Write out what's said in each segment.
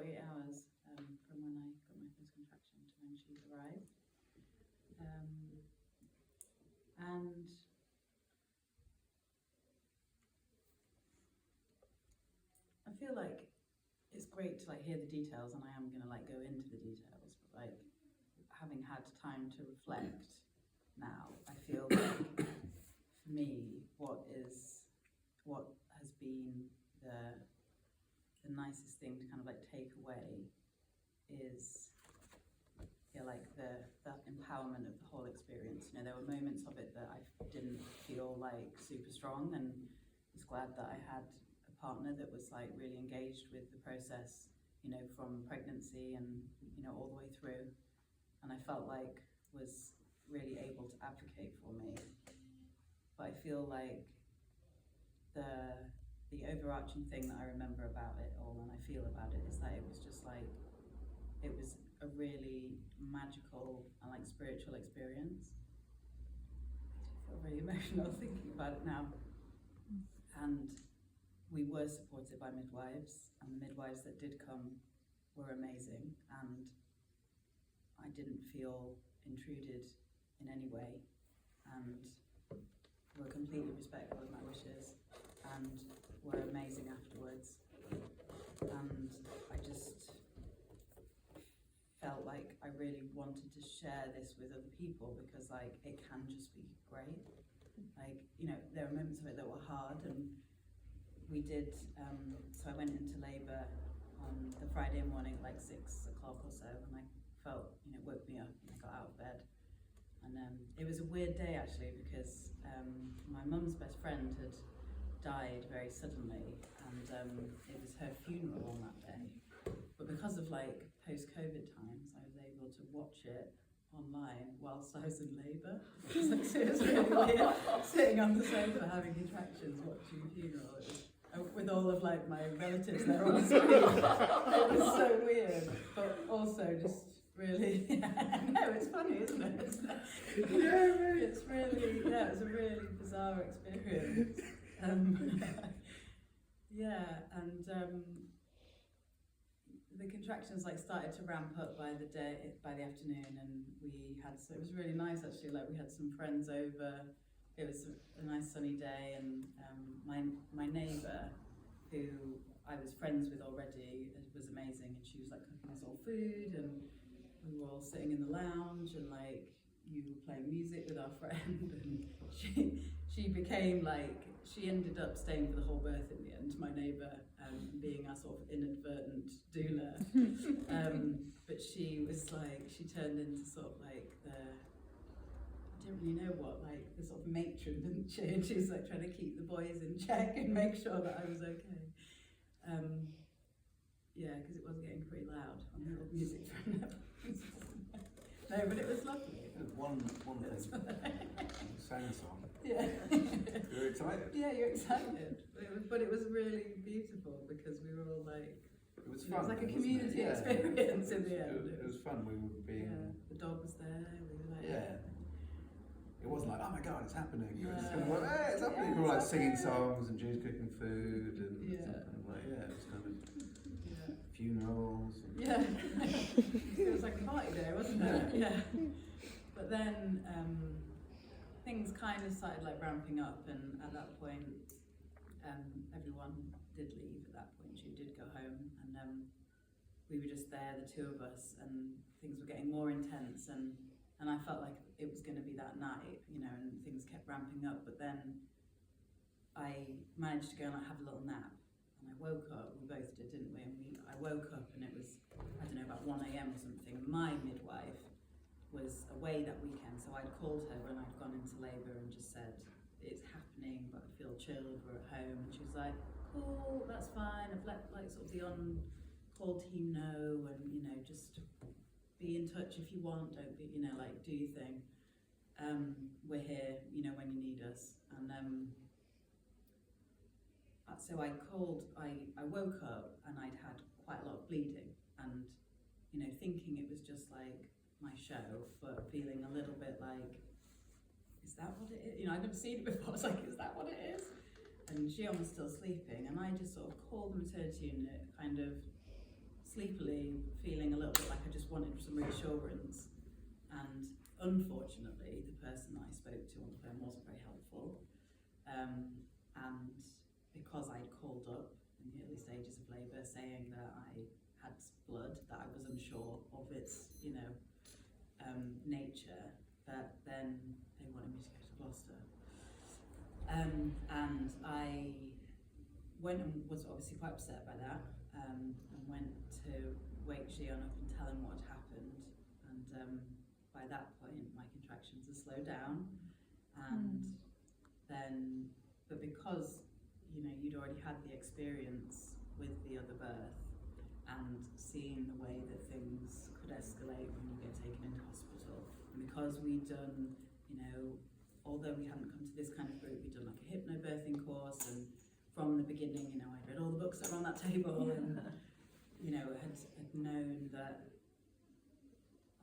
48 hours from when I got my first contraction to when she arrived. And I feel like it's great to like hear the details, and I am gonna like go into the details, but like having had time to reflect now, I feel like for me, what has been the nicest thing to kind of like take away is like the empowerment of the whole experience. You know, there were moments of it that I didn't feel like super strong, and I was glad that I had a partner that was like really engaged with the process, you know, from pregnancy and, you know, all the way through. And I felt like was really able to advocate for me. But I feel like the overarching thing that I remember about it all and I feel about it is that it was just like, it was a really magical and like spiritual experience. I feel really emotional thinking about it now. And we were supported by midwives, and the midwives that did come were amazing, and I didn't feel intruded in any way, and were completely respectful of my wishes, and were amazing afterwards. And I just felt like I really wanted to share this with other people, because like it can just be great. Like, you know, there were moments of it that were hard, and we did, so I went into labour on the Friday morning at like 6 o'clock or so, and I felt, you know, it woke me up and I got out of bed. And it was a weird day actually, because my mum's best friend had died very suddenly, and it was her funeral on that day. But because of like post-COVID times, I was able to watch it online whilst I was in labour. It was really weird, sitting on the sofa having contractions, watching a funeral. It was, with all of like my relatives there on the screen. It was so weird, but also just really, no, it's funny, isn't it? Yeah, it's really, yeah, it's a really bizarre experience. Yeah, and the contractions like started to ramp up by the afternoon, and we had, so it was really nice actually, like we had some friends over. It was a nice sunny day, and my neighbour, who I was friends with already, was amazing, and she was like cooking us all food, and we were all sitting in the lounge, and like you were playing music with our friend, and she became like, she ended up staying for the whole birth in the end, my neighbour, being our sort of inadvertent doula. But she was like, she turned into sort of like I didn't really know what, like the sort of matron, didn't she? And she was like trying to keep the boys in check and make sure that I was okay. Yeah, because it was getting pretty loud on the old music front. No, but it was lovely. One thing, sang a song. Yeah. You're excited? Yeah, you're excited. But it was really beautiful, because we were all like, it was fun. It was like a community experience in the end. It was fun. We were being. Yeah, the dog was there. We were like. Yeah. It wasn't like, oh my god, it's happening. It was just No. kind of like, hey, it's happening. Yeah, We were like it's singing happening. songs, and Jews cooking food, and Yeah. kind of like, yeah, it was kind of funerals. And Yeah. It was like a party day, wasn't it? Yeah. But then things kind of started like ramping up, and at that point, everyone did leave at that point. She did go home, and we were just there, the two of us, and things were getting more intense, and I felt like it was going to be that night, you know, and things kept ramping up. But then I managed to go and like have a little nap, and I woke up. We both did, didn't we? And I woke up, and it was, I don't know, about 1 a.m. or something. My midwife was away that weekend, so I'd called her when I'd gone into labour and just said, it's happening, but I feel chilled, we're at home. And she was like, cool, that's fine. I've let like sort of the on-call team know, and you know, just be in touch if you want, don't be, you know, like do your thing. We're here, you know, when you need us. And so I woke up, and I'd had quite a lot of bleeding, and you know, thinking it was just like my show, but feeling a little bit like, is that what it is? You know, I'd never seen it before. I was like, is that what it is? And Jeion was still sleeping, and I just sort of called the maternity unit, kind of sleepily, feeling a little bit like I just wanted some reassurance. And unfortunately, the person that I spoke to on the phone wasn't very helpful. And because I'd called up in the early stages of labour saying that I had blood, that I was unsure of its, nature, that then they wanted me to go to Gloucester. And I went and was obviously quite upset by that, and went to wake Jeion up and tell him what had happened. And by that point, my contractions had slowed down, and then, but because you'd already had the experience with the other birth and seeing the way that things could escalate when you get taken into hospital, and because we'd done, although we hadn't come to this kind of group, we'd done like a hypnobirthing course, and from the beginning, I'd read all the books that were on that table, and had known that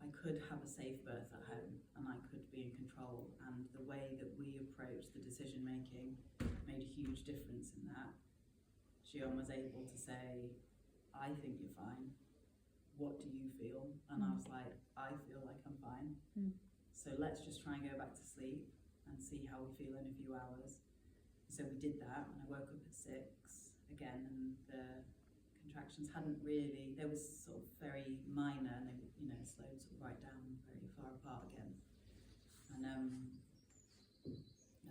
I could have a safe birth at home and I could be in control, and the way that we approached the decision making made a huge difference in that. Jeion was able to say, I think you're fine, what do you feel? And I was like, I feel like I'm fine. So let's just try and go back to sleep and see how we feel in a few hours. So we did that, and I woke up at 6 again, and the contractions hadn't really, they were sort of very minor, and they slowed sort of right down very far apart again. And I was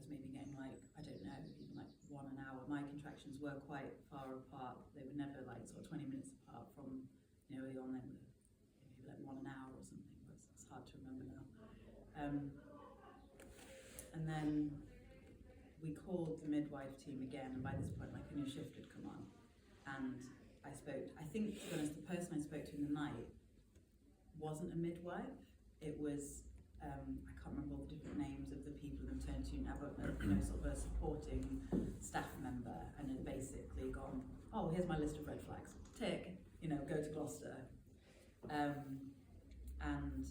maybe getting like, I don't know, even like 1 an hour. My contractions were quite far apart. They were never like sort of 20 minutes apart from, early on they were maybe like 1 an hour or something, but it's hard to remember now. And then we called the midwife team again, and by this point like a new shift had come on. And I think, to be honest, the person I spoke to in the night wasn't a midwife. It was, I can't remember all the different names of the people in maternity unit, but sort of a supporting staff member, and had basically gone, oh, here's my list of red flags, tick, go to Gloucester. And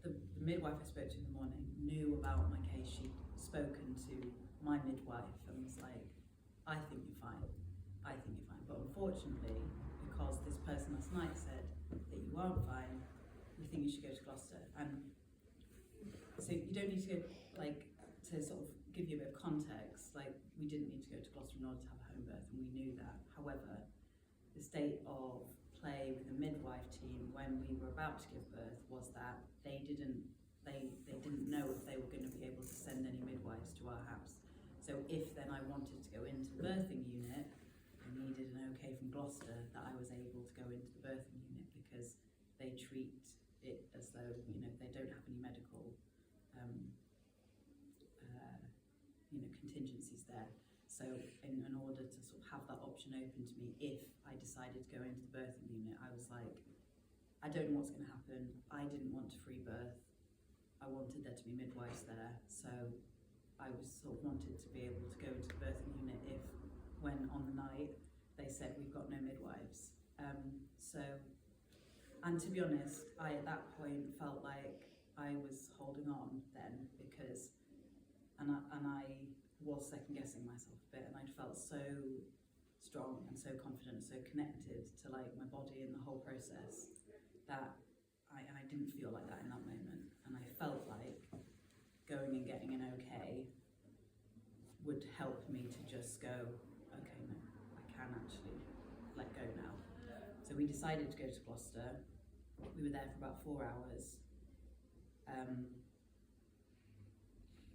the midwife I spoke to in the morning knew about my case. She'd spoken to my midwife and was like, I think you're fine. I think you're fine. But unfortunately, because this person last night said that you aren't fine, we think you should go to Gloucester. And so you don't need to go, to sort of give you a bit of context, we didn't need to go to Gloucester in order to have a home birth, and we knew that. However, the state of play with the midwife team when we were about to give birth was that they didn't know if they were going to be able to send any midwives to our house. So if then I wanted to go into the birthing unit, I needed an okay from Gloucester that I was able to go into the birthing unit, because they treat it as though they don't have any medical contingencies there. So in order to sort of have that option open to me, if I decided to go into the birthing unit, I was like, I don't know what's going to happen. I didn't want to free birth. I wanted there to be midwives there. So I was sort of wanted to be able to go into the birthing unit if, when on the night, they said we've got no midwives. And to be honest, I at that point felt like I was holding on then, because, and I was second guessing myself a bit, and I'd felt so strong and so confident, so connected to my body and the whole process, that I didn't feel like that in that moment. And I felt like going and getting an okay would help me to just go, okay, no, I can actually let go now. So we decided to go to Gloucester. We were there for about 4 hours.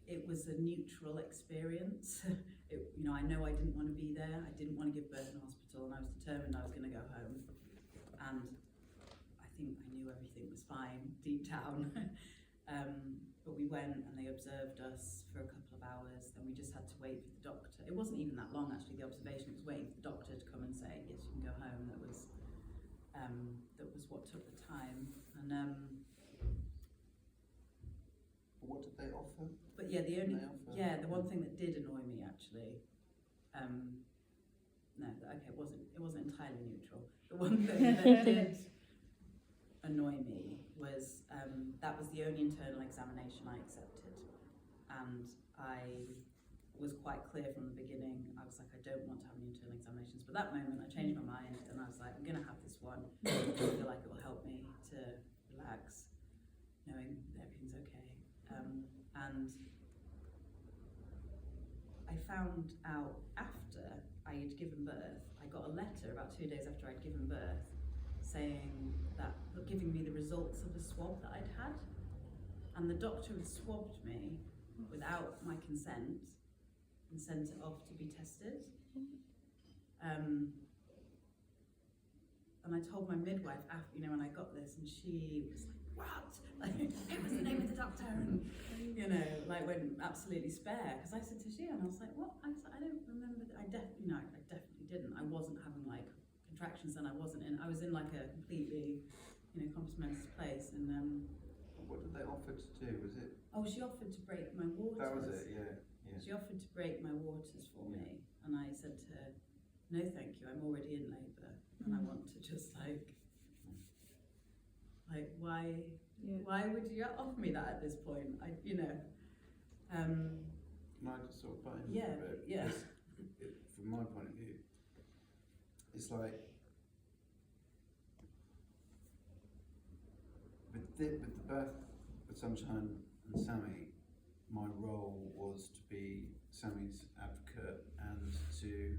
It was a neutral experience. I know I didn't want to be there. I didn't want to give birth in a hospital, and I was determined I was going to go home. And I think I knew everything was fine deep down. But we went and they observed us for a couple of hours. Then we just had to wait for the doctor. It wasn't even that long actually, the observation. It was waiting for the doctor to come and say, yes, you can go home. That was what took the time. And what did they offer? but yeah, the one thing that did annoy me actually, it wasn't entirely neutral. The one thing that did annoy me was that was the only internal examination I accepted, and I was quite clear from the beginning. I was like, I don't want to have any internal examinations. But that moment, I changed my mind, and I was like, I'm going to have this one. I feel like it will help me to relax, knowing that everything's okay. And I found out after I had given birth, I got a letter about 2 days after I'd given birth, saying that, giving me the results of a swab that I'd had. And the doctor had swabbed me without my consent and sent it off to be tested. And I told my midwife after, when I got this, and she was like, what? Like, it was the name of the doctor, and went absolutely spare. Because I said to Jeion, I was like, what? I was like, I don't remember. I definitely didn't. I wasn't having like contractions, and I was in like a completely, compromised place. And what did they offer to do? Was it? Oh, she offered to break my waters. That was it, yeah. She offered to break my waters for me, and I said to her, no thank you, I'm already in labour, and I want to just like why would you offer me that at this point? Can I just sort of butt in a bit? Yeah. From my point of view, it's like, with the birth of Sunshine and Sammy, my role was to be Sammy's advocate and to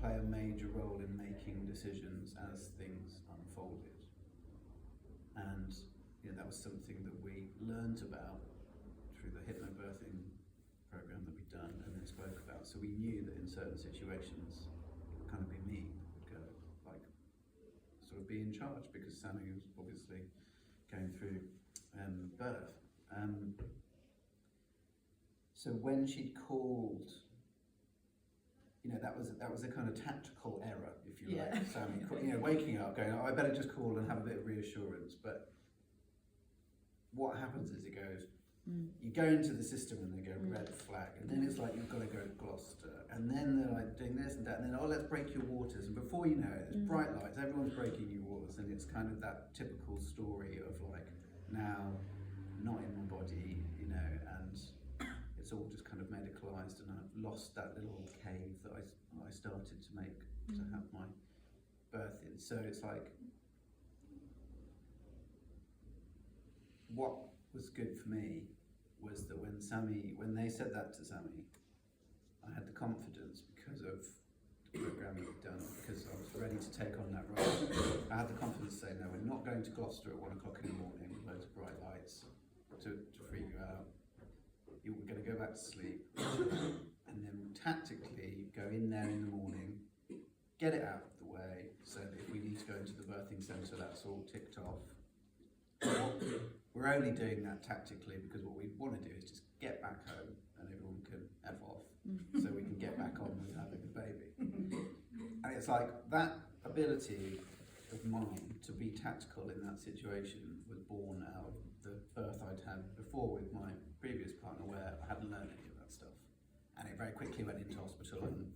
play a major role in making decisions as things unfolded. And that was something that we learnt about through the hypnobirthing program that we'd done and then spoke about. So we knew that in certain situations it would kind of be me that would go, like, sort of be in charge, because Sammy was obviously going through birth. So when she'd called, that was a kind of tactical error, if you like. Sammy, waking up, going, oh, I better just call and have a bit of reassurance. But what happens is it goes, you go into the system and they go red flag, and then it's like you've got to go to Gloucester, and then they're like doing this and that, and then let's break your waters, and before you know it, there's bright lights, everyone's breaking your waters, and it's kind of that typical story of like, now not in my body, and it's all just kind of medicalised, and I've lost that little cave that I started to make to have my birth in. So it's like, what was good for me was that when they said that to Sammy, I had the confidence because of the programme that we'd done, because I was ready to take on that role. I had the confidence to say, no, we're not going to Gloucester at 1 o'clock in the morning with loads of bright lights to freak you out. We're going to go back to sleep, and then tactically go in there in the morning, get it out of the way, so that if we need to go into the birthing centre, that's all ticked off. We're only doing that tactically because what we want to do is just get back home and everyone can F off, so we can get back on with having a baby. And it's like, that ability of mine to be tactical in that situation was born out of the birth I'd had before with my previous partner, where I hadn't learned any of that stuff. And it very quickly went into hospital, and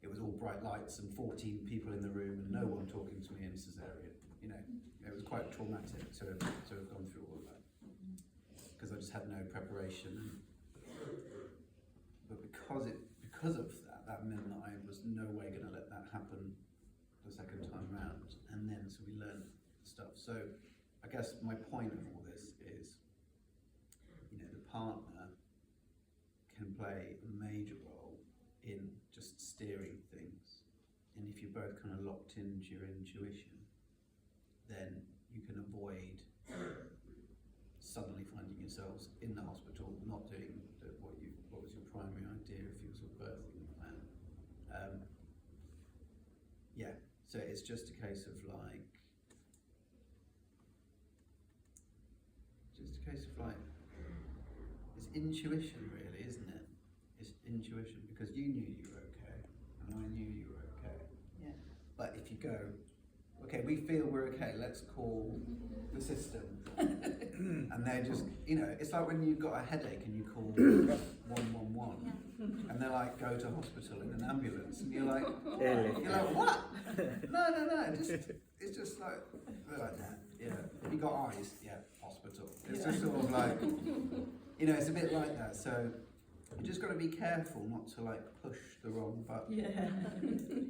it was all bright lights and 14 people in the room and no one talking to me in cesarean. It was quite traumatic to have gone through all of that, because I just had no preparation. But because of that meant that I was no way going to let that happen the second time round. And then so we learned stuff. So I guess my point of all this is, the partner can play a major role in just steering things. And if you're both kind of locked into your intuition, then you can avoid suddenly finding yourselves in the hospital not doing what was your primary idea if you were sort of birthing the plan. So it's just a case of like, it's intuition really, isn't it? It's intuition, because you knew you were okay, and I knew you were okay. Yeah. But if you go, okay, we feel we're okay, let's call the system. And they're just, it's like when you've got a headache and you call 111, and they're like, go to hospital in an ambulance, and you're like, what? No, it's just like, they're like that, yeah. You got eyes, yeah, hospital. It's just sort of like, it's a bit like that. So You just got to be careful not to like push the wrong button. Yeah.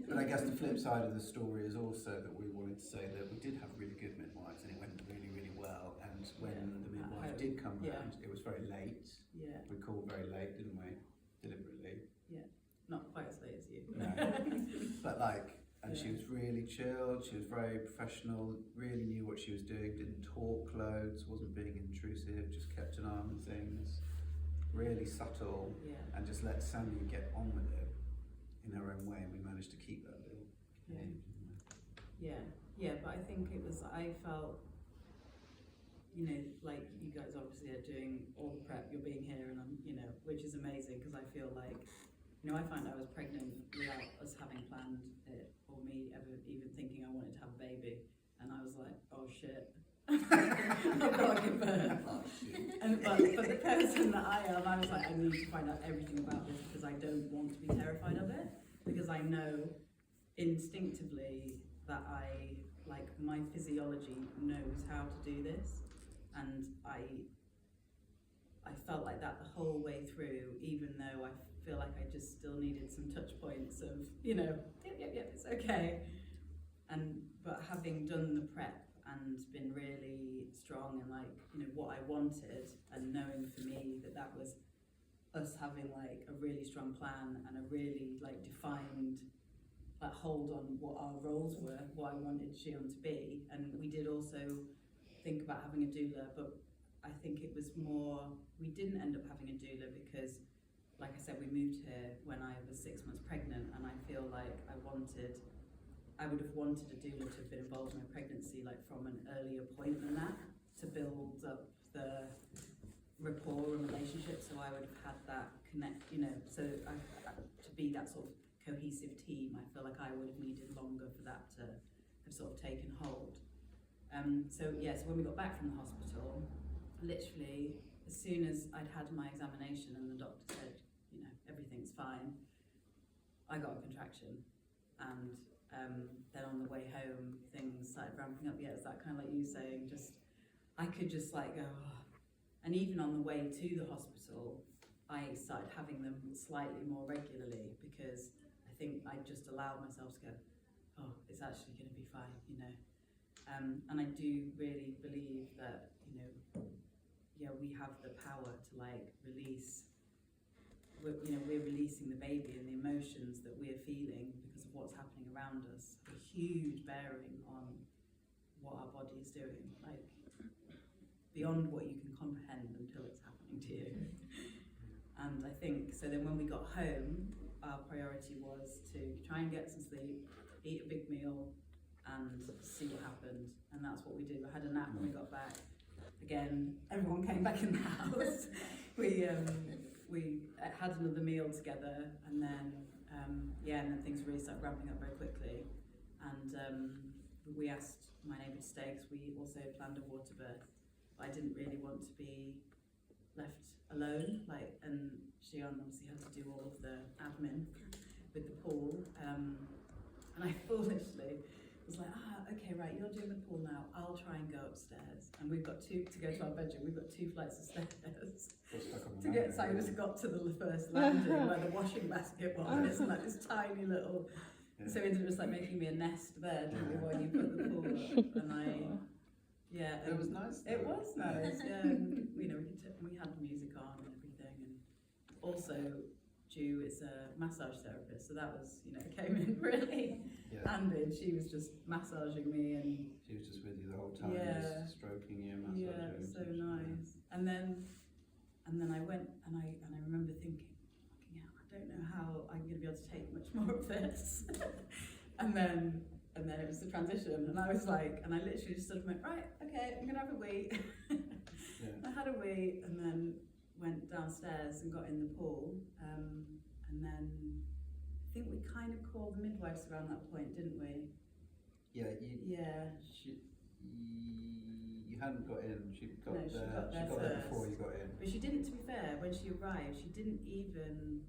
But I guess the flip side of the story is also that we wanted to say that we did have really good midwives and it went really, really well. And when the midwife did come round, it was very late. Yeah. We called very late, didn't we? Deliberately. Yeah. Not quite as late as you. No. But like, and she was really chilled, she was very professional, really knew what she was doing, didn't talk loads, wasn't being intrusive, just kept an eye on things, really subtle, and just let Sammy get on with it in her own way, and we managed to keep that little cage. Yeah, but I think it was, I felt, you know, like you guys obviously are doing all the prep, you're being here, and I'm, you know, which is amazing, because I feel like, you know, I found I was pregnant without us having planned it, or me ever even thinking I wanted to have a baby, and I was like, oh shit, I've got to give birth. Oh, shit. And, but the person that I am, I was like, I need to find out everything about this, because I don't want to be terrified of it, because I know instinctively that like my physiology knows how to do this, and I felt like that the whole way through, even though I feel like I just still needed some touch points of, you know, yep, it's okay. But having done the prep and been really strong and like, you know, what I wanted, and knowing for me that was us having like a really strong plan and a really like defined like hold on what our roles were, what I wanted Jeion to be. And we did also think about having a doula, but I think it was more, we didn't end up having a doula because, like I said, we moved here when I was 6 months pregnant, and I feel like I would have wanted a doula to have been involved in my pregnancy, like from an earlier point than that, to build up the rapport and relationship, so I would have had that connect, you know, so to be that sort of cohesive team. I feel like I would have needed longer for that to have sort of taken hold. So when we got back from the hospital, literally as soon as I'd had my examination and the doctor said, you know, everything's fine, I got a contraction, and then on the way home things started ramping up. Yeah, it's that kind of like you saying, just I could just like go, oh. And even on the way to the hospital I started having them slightly more regularly, because I think I just allowed myself to go, oh, it's actually going to be fine, you know. And I do really believe that, you know, we have the power to like release, we're releasing the baby, and the emotions that we're feeling because of what's happening around us have a huge bearing on what our body is doing, like beyond what you can comprehend until it's happening to you. And I think, so then when we got home, our priority was to try and get some sleep, eat a big meal, and see what happened. And that's what we did. I had a nap when we got back. Again, everyone came back in the house. We had another meal together, and then and then things really started ramping up very quickly. And we asked my neighbour to stay, because we also planned a water birth. But I didn't really want to be left alone, and Jeion obviously had to do all of the admin with the pool, and I foolishly was like, okay, right, you're doing the pool now, I'll try and go upstairs. And we've got to go to our bedroom, we've got 2 flights of stairs to get, so I just got to the first landing where the washing basket was, and it's like this tiny little, so it ended up just like making me a nest there, didn't we, while you put the pool up, and it was nice. It was nice, yeah. And, you know, we had the music on and everything, and also Ju is a massage therapist, so that was, you know, came in really handy. And she was just massaging me, and she was just with you the whole time, just stroking you, massaging. Yeah, so nice. And then I went, and I remember thinking, fucking hell, I don't know how I'm going to be able to take much more of this. and then it was the transition, and I was like, and I literally just sort of went, right, okay, I'm gonna have a wee. I had a wee, and then went downstairs and got in the pool, and then I think we kind of called the midwives around that point, didn't we? Yeah, you hadn't got in. She got there before you got in. But she didn't, to be fair, when she arrived, she didn't even,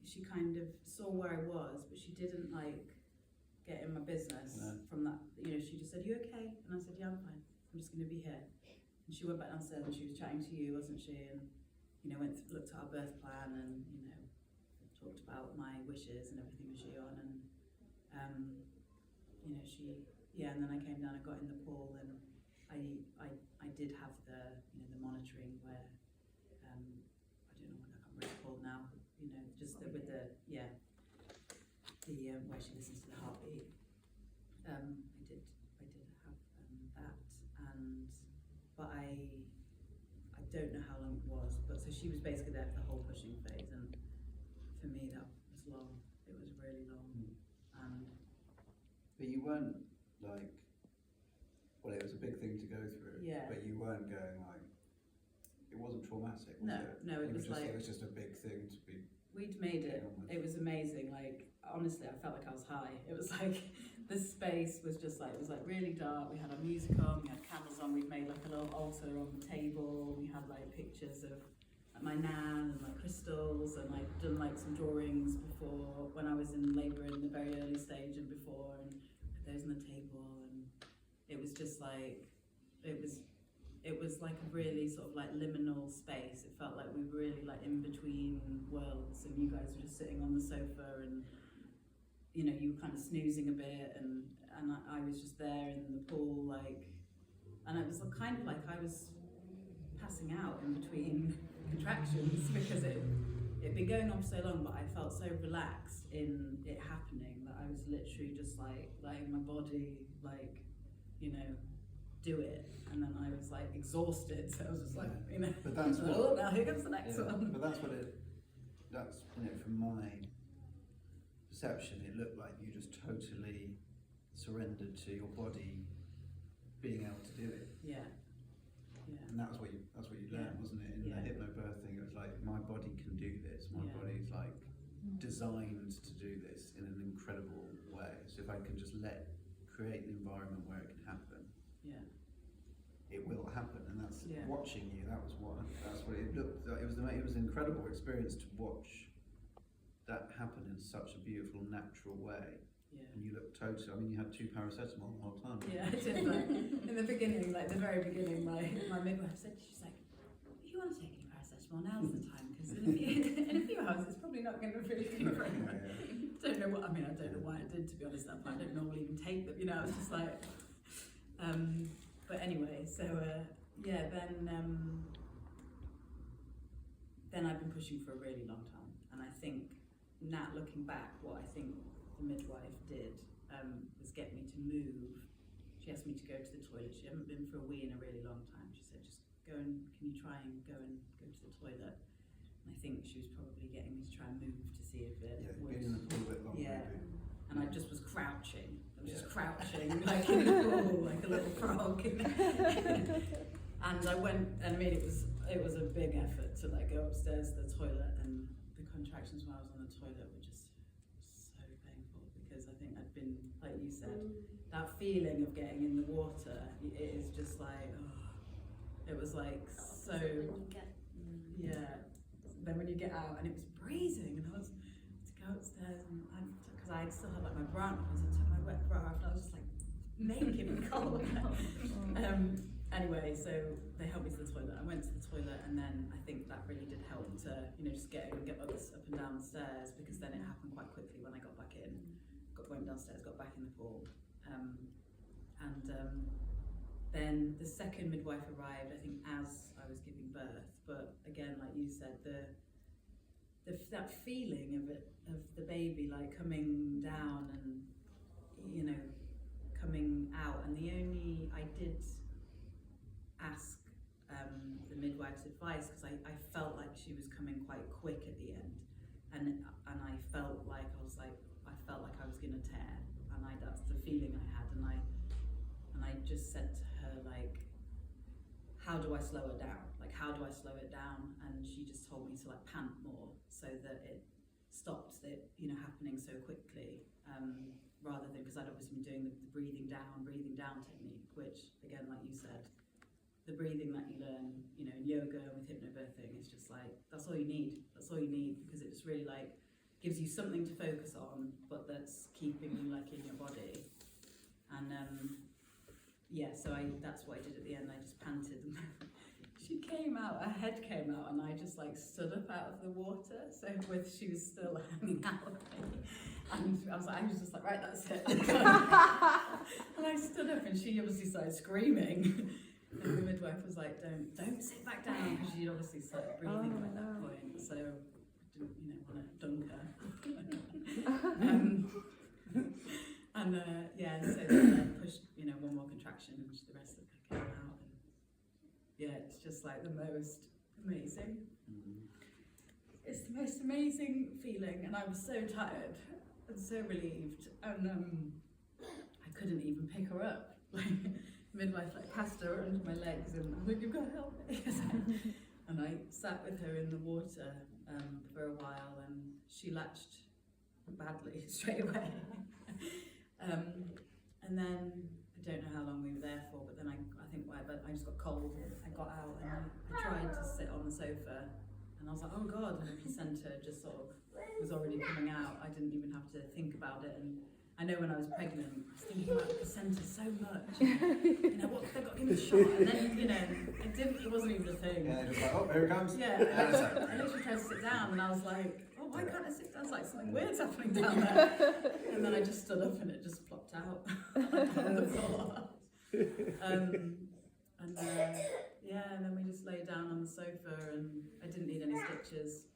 she kind of saw where I was, but she didn't like get in my business from that, you know. She just said, you okay? And I said, yeah, I'm fine, I'm just going to be here. And she went back downstairs and she was chatting to you, wasn't she? And looked at our birth plan and, talked about my wishes and everything with Jeion, and, and then I came down and got in the pool, and I did have the monitoring where, I don't know what, I can't remember what it's called now, just with the where she listens to the heartbeat. I did have that, but I don't know how long it was, but so she was basically there for the whole pushing phase, and for me that was long. It was really long. But you weren't like, well, it was a big thing to go through. Yeah. But you weren't going like, it wasn't traumatic, was it? No, it was like, it was just a big thing to be. We'd made it. It was amazing. Like, honestly, I felt like I was high. It was like, the space was just like, it was like really dark. We had our music on, we had candles on, we'd made like a little altar on the table. We had like pictures of my nan and like crystals, and I'd done like some drawings before when I was in labour in the very early stage and before, and put those on the table, and it was just like, it was like a really sort of like liminal space. It felt like we were really like in between worlds, and you guys were just sitting on the sofa, and you were kind of snoozing a bit, and I was just there in the pool, like, and it was kind of like I was passing out in between contractions because it'd been going on for so long, but I felt so relaxed in it happening that I was literally just like letting my body like, do it, and then I was like exhausted, so I was just like, But that's oh, now here comes the next one. But that's from my perception, it looked like you just totally surrendered to your body being able to do it. Yeah. And that's what you learned, wasn't it? In the hypnobirthing, it was like, my body can do this. My body's like designed to do this in an incredible way. So if I can just create an environment where it can happen, it will happen. And that's watching you. That's what it looked like. It was an incredible experience to watch that happen in such a beautiful, natural way. And you looked totally, I mean, you had 2 paracetamol the whole time. Yeah, I did. Like, in the beginning, like the very beginning, my midwife said, she's like, if you want to take any paracetamol, now's the time, because in a few hours it's probably not going to really do for anyone. I don't know why I did, to be honest, that point. I don't normally even take them, I was just like, but anyway, so, then I've been pushing for a really long time, and I think, now looking back, what I think the midwife did was get me to move. She asked me to go to the toilet. She hadn't been for a wee in a really long time. She said, just go and, can you try and go to the toilet? And I think she was probably getting me to try and move to see if it would. Been in the pool a bit longer. Yeah. And I just was crouching. I was just crouching like in the pool, like a little frog. And I went, and I mean, it was a big effort to like go upstairs to the toilet, and the contractions when I was on the toilet were just so painful, because I think I'd been, like you said, that feeling of getting in the water, it is just like, it was like so, then when you get out, and it was freezing, and I was to go upstairs, and because I still had like my bra on, so I took my wet bra off, and I was just like naked and cold. Anyway, so they helped me to the toilet. I went to the toilet, and then I think that really did help to, just get up and down the stairs, because then it happened quite quickly when I got back in. Went downstairs, got back in the pool, then the second midwife arrived, I think, as I was giving birth. But again, like you said, that feeling of the baby like coming down and coming out, and I did ask the midwife's advice, because I felt like she was coming quite quick at the end, and I felt like I was going to tear, and that's the feeling I had, and I just said to her, like, how do I slow it down? Like, how do I slow it down? And she just told me to like pant more, so that it stopped it happening so quickly, rather than, because I'd obviously been doing the breathing down technique, which again, like you said, the breathing that you learn, in yoga and with hypnobirthing is just like, that's all you need, because it just really like gives you something to focus on, but that's keeping you like in your body. And so that's what I did at the end. I just panted. she came out, her head came out, and I just like stood up out of the water. So she was still hanging out of me, and I was just like, right, that's it. And I stood up, and she obviously started screaming. And the midwife was like, don't sit back down, because she'd obviously started breathing by that point. So I didn't, want to dunk her. So then I pushed, one more contraction, and the rest of her came out. And yeah, it's just like the most amazing. It's the most amazing feeling, and I was so tired and so relieved, and I couldn't even pick her up. Like, midwife passed her under my legs, and I was like, "You've got to help me." And I sat with her in the water for a while, and she latched badly straight away. And then I don't know how long we were there for, but then I think but I just got cold. I got out and I tried to sit on the sofa, and I was like, oh God, and the placenta just sort of was already coming out. I didn't even have to think about it. And I know when I was pregnant, I was thinking about the placenta so much. What they got to give me a shot, and then it wasn't even a thing. Yeah, just like, oh, here it comes. Yeah, I literally tried to sit down, and I was like, oh, why can't I sit down? It's like something weird's happening down there. And then I just stood up, and it just plopped out on the floor. And then we just lay down on the sofa, and I didn't need any stitches.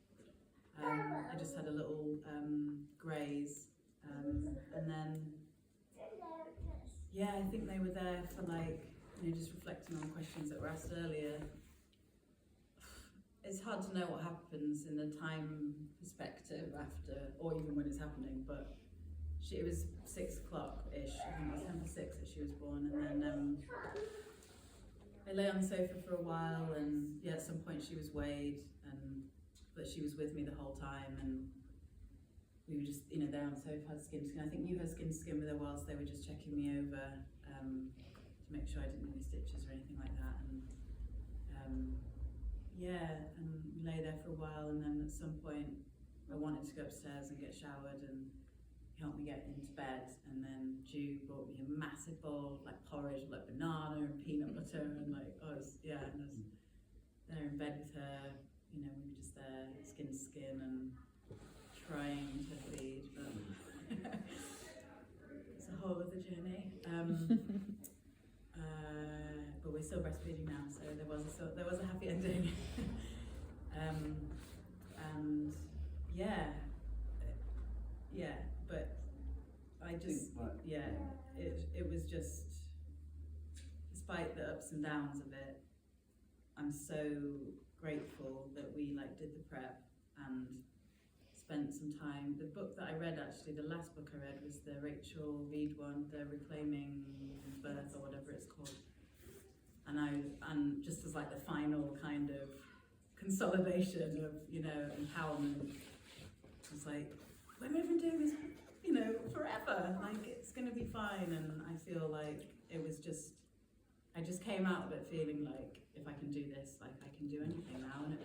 I just had a little graze, and then I think they were there for just reflecting on questions that were asked earlier. It's hard to know what happens in the time perspective after, or even when it's happening, but it was 6 o'clock-ish, I think it was 10 to 6 that she was born, and then I lay on the sofa for a while, and at some point she was weighed, but she was with me the whole time, and we were just, there on the sofa, had skin to skin. I think you had skin to skin with her whilst they were just checking me over to make sure I didn't need any stitches or anything like that, and and we lay there for a while, and then at some point I wanted to go upstairs and get showered, and he helped me get into bed, and then Ju brought me a massive bowl of porridge with banana and peanut butter, and I was there in bed with her, we were just there skin to skin and trying to feed, but it's a whole other journey. But we're still breastfeeding now, so there was a happy ending. But I just, it was just, despite the ups and downs of it, I'm so grateful that we did the prep and spent some time. The book that I read, actually, the last book I read was the Rachel Reed one, the Reclaiming Birth or whatever it's called. And just as the final kind of consolidation of, empowerment, it's women have been doing this, forever. It's going to be fine. And I feel it was just, I just came out of it feeling if I can do this, I can do anything now. And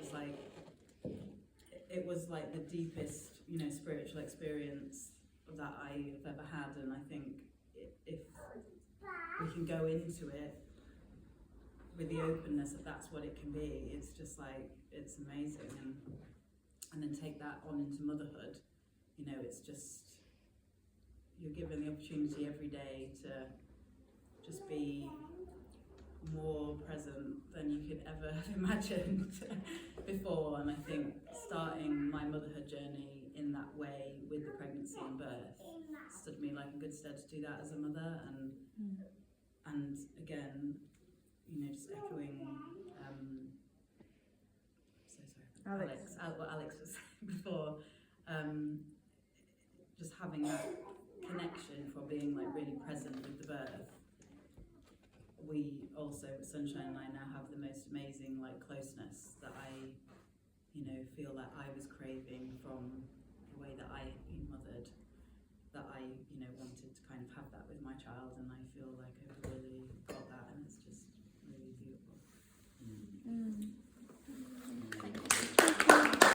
it was the deepest, spiritual experience that I've ever had. And I think if we can go into it with the openness that that's what it can be, it's just it's amazing. And then take that on into motherhood, it's just, you're given the opportunity every day to just be more present than you could ever have imagined before. And I think starting my motherhood journey in that way with the pregnancy and birth stood me in good stead to do that as a mother. And again, just echoing what Alex was saying before, just having that connection for being really present with the birth. We also, Sunshine and I, now have the most amazing closeness that I, feel I was craving from the way that I had been mothered, that I, wanted to kind of have that with my child, and I feel I've really got that, and it's just really beautiful.